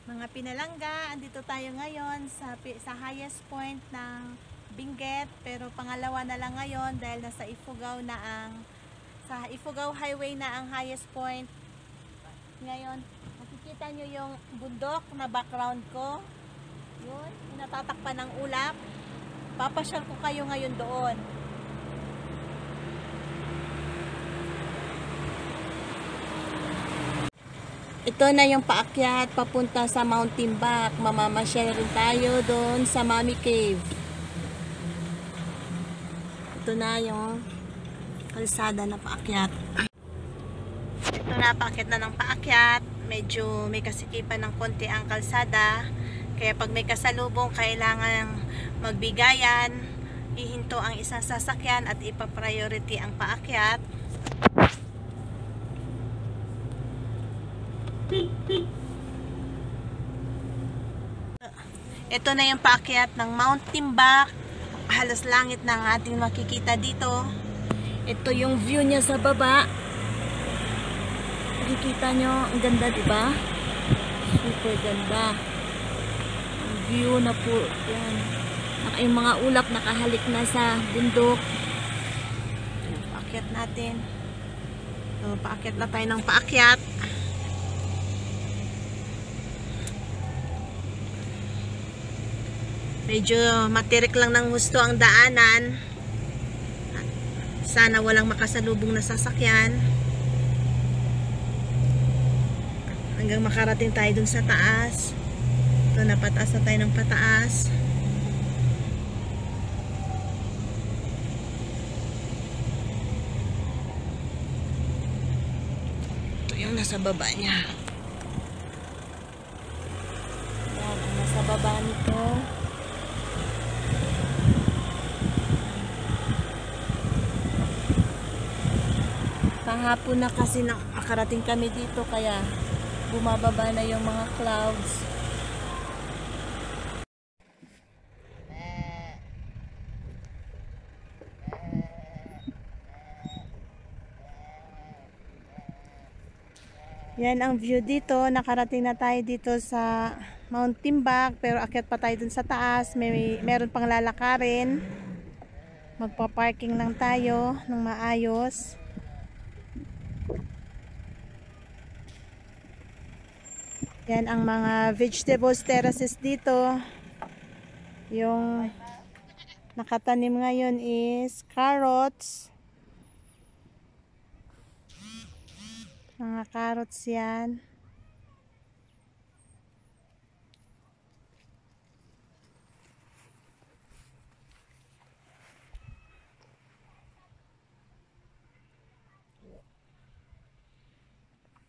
Mga pinalangga, andito tayo ngayon sa highest point ng Benguet, pero pangalawa na lang ngayon dahil nasa Ifugao na sa Ifugao Highway na ang highest point. Ngayon, makikita nyo yung bundok na background ko. Yun, natatakpan ng ulap. Papasyal ko kayo ngayon doon. Ito na yung paakyat papunta sa Mount Timbak. Mamamasyal rin tayo doon sa Mami Cave. Ito na yung kalsada na paakyat. Ito na, paakyat na ng paakyat. Medyo may kasikipan ng konti ang kalsada. Kaya pag may kasalubong, kailangan magbigayan. Ihinto ang isang sasakyan at ipa-priority ang paakyat. Ito na yung paakyat ng Mount Timbak. Halos langit na ang ating makikita dito. Ito yung view niya sa baba. Makikita nyo, ang ganda, diba? Super ganda. Ang view na po, yan. Yung mga ulap nakahalik na sa bundok. Paakyat natin. So, paakyat na tayo ng paakyat. Medyo matirik lang ng husto ang daanan. Sana walang makasalubong na sasakyan. Hanggang makarating tayo dun sa taas. Ito, napataas na tayo ng pataas. Ito yung nasa baba niya. Yan, ang nasa baba nito. Kahapon na kasi nakarating kami dito kaya bumababa na yung mga clouds. Yan ang view dito. Nakarating na tayo dito sa Mount Timbak, pero akyat pa tayo dun sa taas. Meron pang lalakarin. Magpa-parking lang tayo ng maayos. Yan ang mga vegetables terraces dito. Yung nakatanim ngayon is carrots. Mga carrots yan.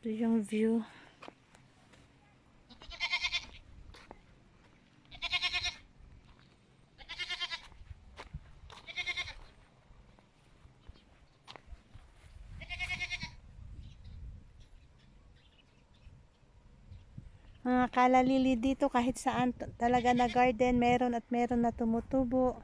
Ito yung view. Mga kalalili dito kahit saan talaga na garden, meron at meron na tumutubo.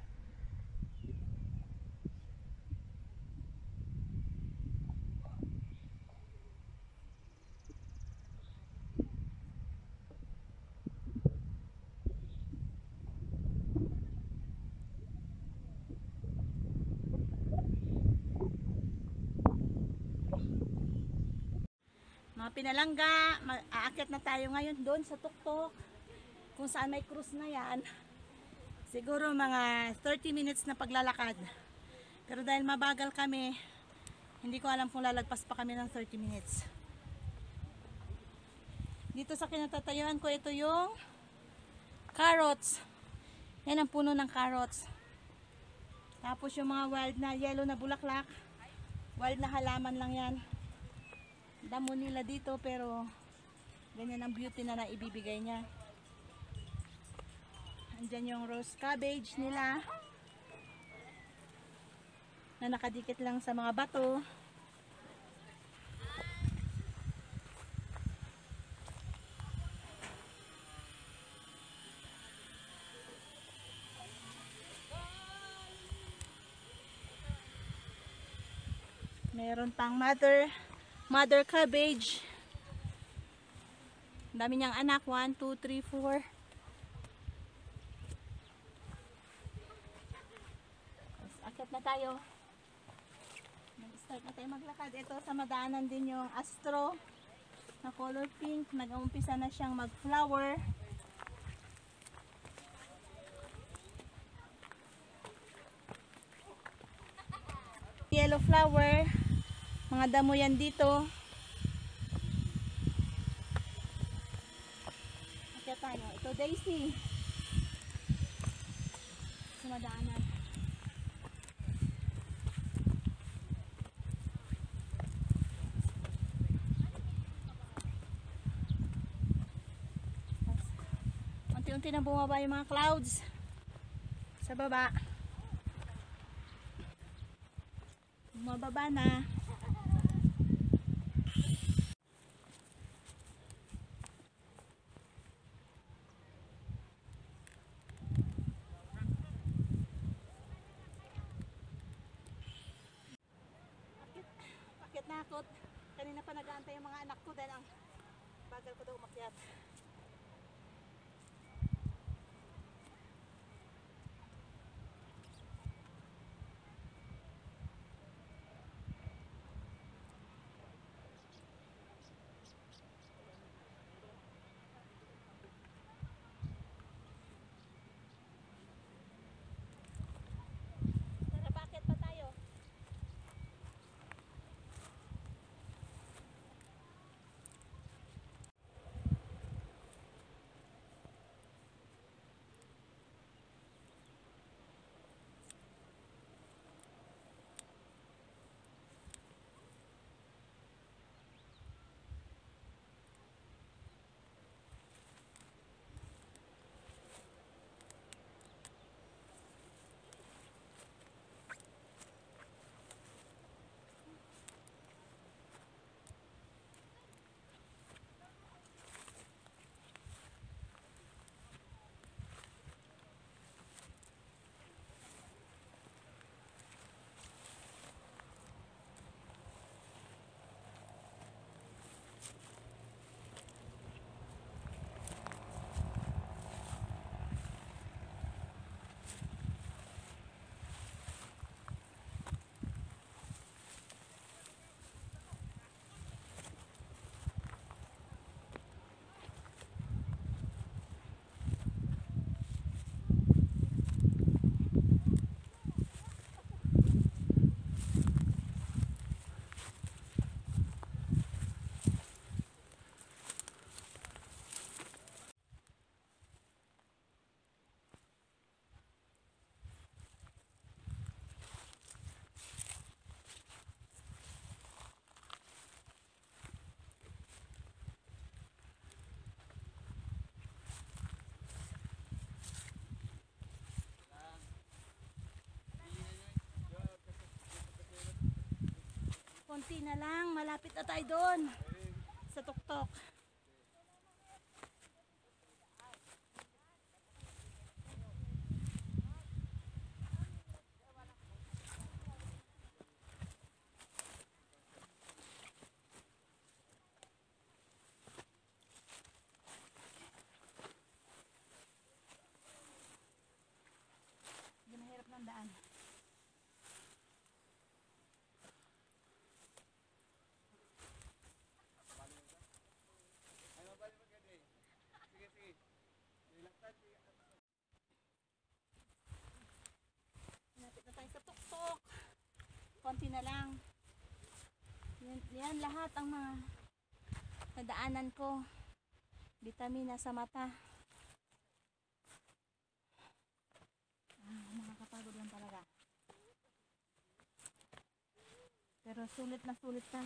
Mga pinalangga, aakyat na tayo ngayon doon sa tuktok kung saan may cruise na yan. Siguro mga 30 minutes na paglalakad, pero dahil mabagal kami, hindi ko alam kung lalagpas pa kami ng 30 minutes. Dito sa kinatatayuan ko, ito yung carrots. Yan ang puno ng carrots. Tapos yung mga wild na yellow na bulaklak, wild na halaman lang yan. Damo nila dito, pero ganyan ang beauty na naibibigay niya. Andyan yung rose cabbage nila na nakadikit lang sa mga bato. Meron pang mother cabbage. Ang dami niyang anak. 1, 2, 3, 4. Akit na tayo. Nag-start na tayo maglakad. Ito sa madaanan din yung astro na color pink. Nag-uumpisa na siyang mag-flower. Yellow flower. Mga damo yan dito. Akit tayo. Ito daisy. Sa madaanan. Unti-unti na bumaba yung mga clouds sa baba. Bumababa na. Akit na ako. Kanina pa nag-aantay yung mga anak ko dahil ang bagal ko daw umakyat. Tara, bakit pa tayo? Konti na lang, malapit na tayo doon sa tuktok. Hindi mahirap ng daan. Malapit na tayo sa tuktok. Konti na lang. Yan lahat ang mga nadaanan ko. Vitamina sa mata. Makakapagod yan talaga. Pero sulit na sulit na.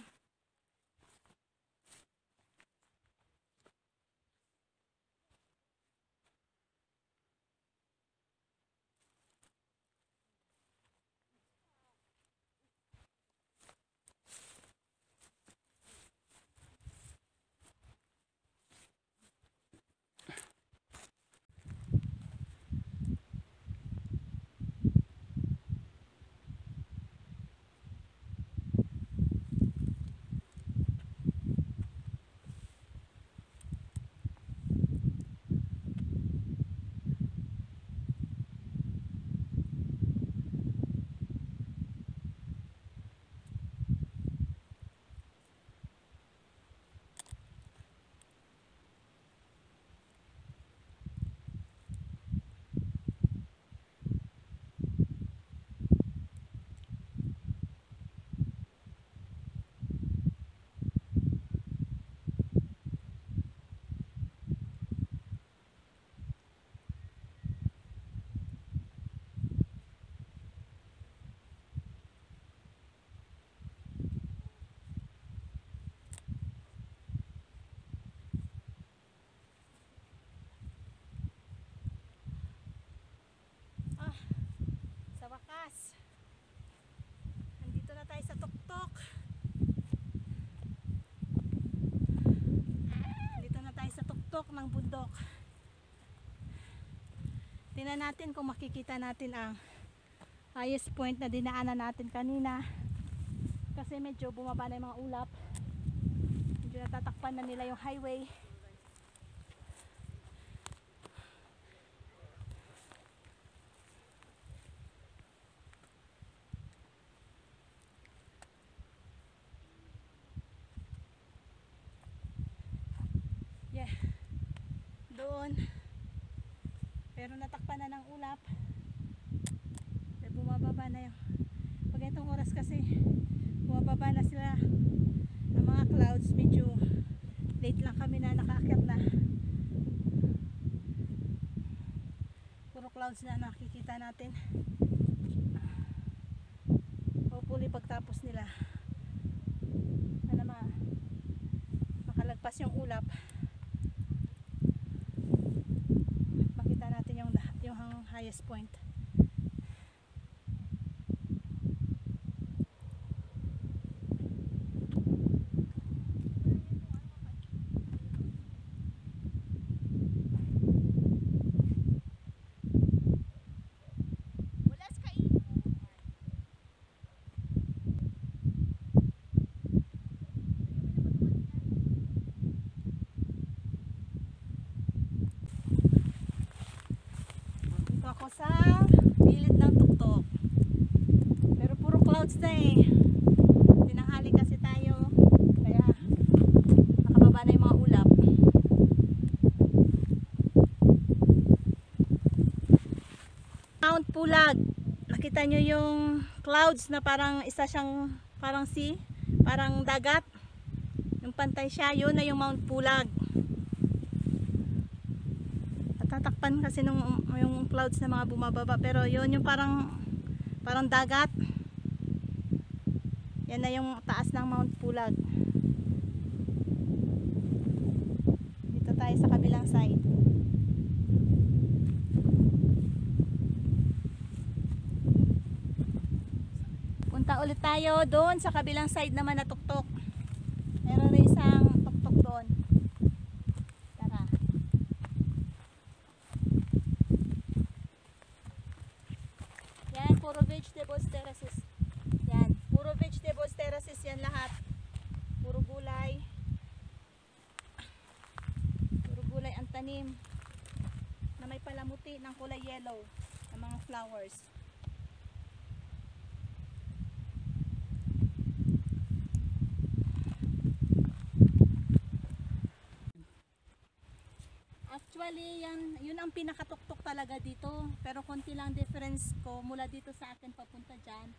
ng bundok. Tingnan natin kung makikita natin ang highest point na dinaanan natin kanina. Kasi medyo bumaba na yung mga ulap. Medyo natatakpan na nila yung highway. Yeah. Doon. Pero natakpan na ng ulap. Pero bumababa na yung pag itong oras kasi bumababa na sila ng mga clouds. Medyo late lang kami na nakaakyat na. Puro clouds na nakikita natin. Hopefully pagtapos nila makalagpas yung ulap, makita natin yung highest point. Ako sa gilid ng tuktok, pero puro clouds na eh. Tinanghali kasi tayo kaya nakababa na yung mga ulap. Mount Pulag, nakita nyo yung clouds na parang isa siyang parang sea, parang dagat, yung pantay siya, yun na yung Mount Pulag. Tatakpan kasi yung clouds na mga bumababa, pero yun yung parang dagat. Yan na yung taas ng Mount Pulag. Dito tayo sa kabilang side. Punta ulit tayo doon sa kabilang side naman na tuktok. Meron na isang tuktok doon. Puro vegetables terraces. Yan, puro vegetables terraces yan lahat. Puro gulay. Puro gulay ang tanim na may palamuti ng kulay yellow ng mga flowers. Actually, yun ang pinakatuktok talaga dito. Pero konti lang difference ko mula dito sa akin papunta dyan.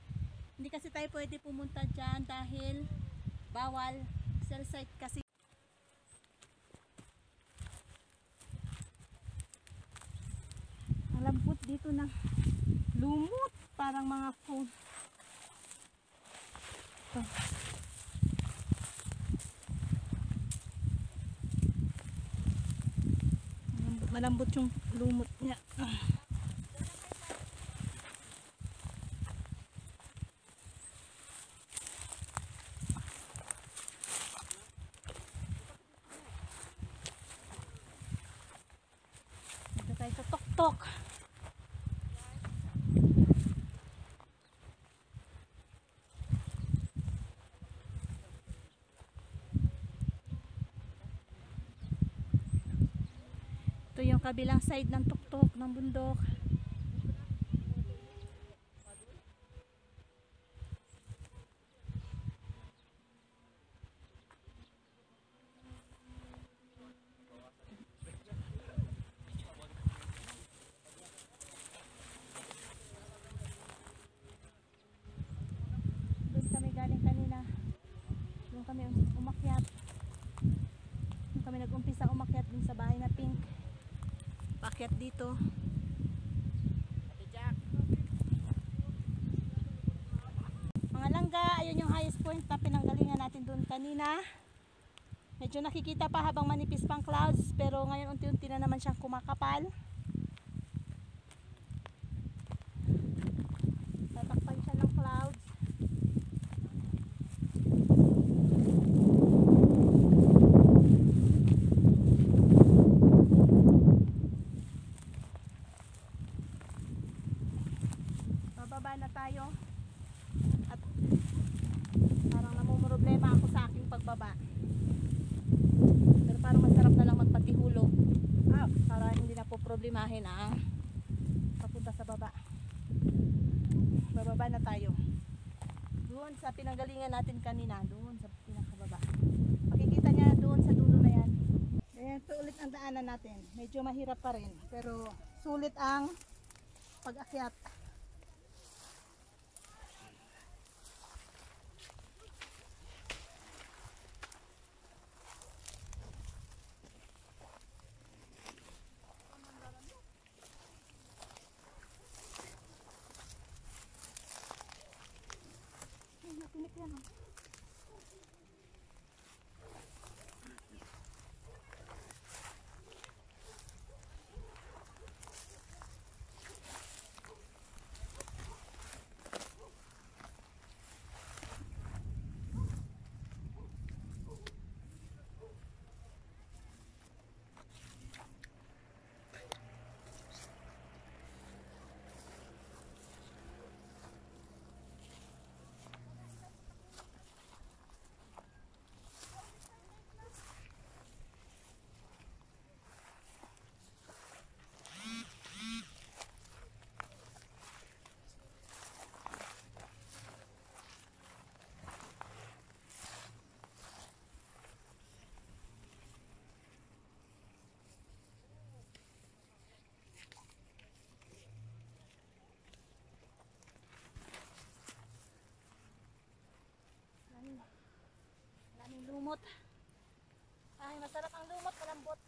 Hindi kasi tayo pwede pumunta dyan dahil bawal. Cell site kasi. Ang lambot dito na lumot. Parang mga phone. Ito. Malambot yung lumot niya. Dito tayo sa tuktok. Ito yung kabilang side ng tuktok ng bundok. Doon kami galing kanina. Doon kami umakyat. Doon kami nag-umpisa umakyat dun sa bahay na pink. Paakyat dito. Mga langga, ayun yung highest point na pinanggalingan natin doon kanina. Medyo nakikita pa habang manipis pang clouds, pero ngayon unti-unti na naman siyang kumakapal. Tatakpan siya ng clouds. problemahin ang papunta sa baba. Bababa na tayo. Doon sa pinanggalingan natin kanina, doon sa pinakababa. Makikita niya doon sa dulo na yan. Ito ulit ang daanan natin. Medyo mahirap pa rin, pero sulit ang pag-akyat. Napinik yan, oh. Maraming lumot. Ay, masarap ang lumot, malambot.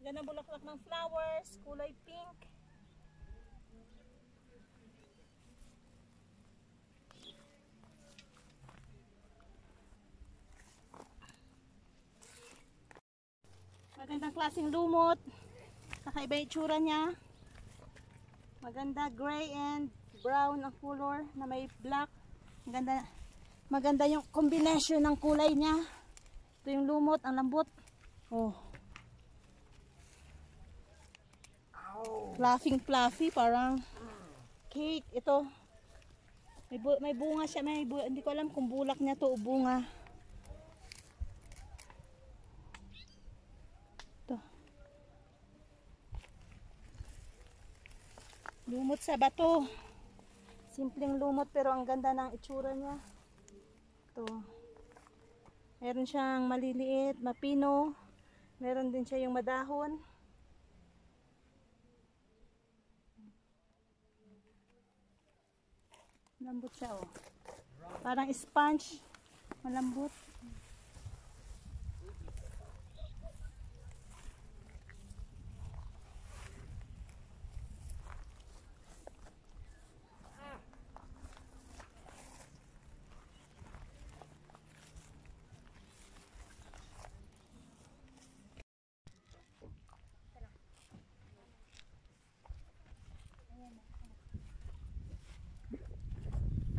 Yan ang bulaklak ng flowers, kulay pink. Magandang klaseng lumot. Kakaiba yung itsura niya. Maganda, gray and brown ang color na may black. Maganda yung combination ng kulay niya. Ito yung lumot, ang lambot. Oh. Fluffy, parang cake. Ito. May bunga siya. Hindi ko alam kung bulak niya to o bunga. Ito. Lumot sa bato. Simpleng lumot pero ang ganda ng itsura niya. Ito. Meron siyang maliliit, mapino. Meron din siya yung madahon. Malambot siya, oh. Parang sponge. Malambot.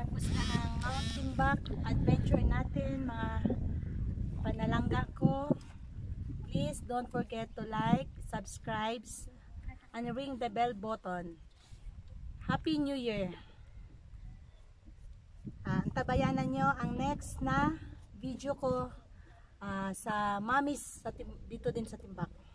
Tapos na ang mountain bike adventure natin, mga panalangga ko. Please don't forget to like, subscribe, and ring the bell button. Happy New Year! Antabayanan nyo ang next na video ko sa Mamis dito din sa Timbak.